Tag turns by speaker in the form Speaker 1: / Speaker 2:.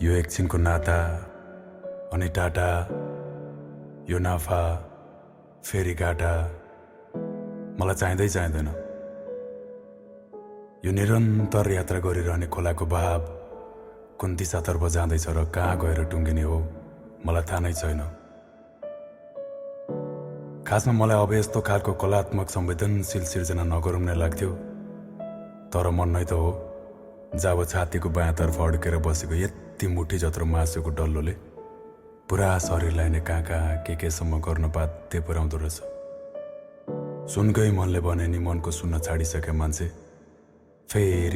Speaker 1: यो एकछिनको नाता अनि टाटा, यो नाफा फेरि घाटा मलाई चाहिँदैन। यो निरन्तर यात्रा गरिरहने खोलाको बहाव कुन दिशातर्फ जाँदैछ र कहाँ गएर टुङ्गिने हो मलाई थाहा नै छैन। खासमा मलाई अब यस्तो खालको कलात्मक संवेदनशील सिर्जना नगरौँ नै लाग्थ्यो, तर मन नै त हो जब छातीको बायाँतर्फ अड्केर बसेको यति मुठी जत्रो मासुको डल्लोले पुरा शरीरलाई नै कहाँ केसम्म गर्न बाध्य पुर्याउँदो रहेछ। सुनकै मनले भने नि मनको सुन्न छाडिसके मान्छे फेरि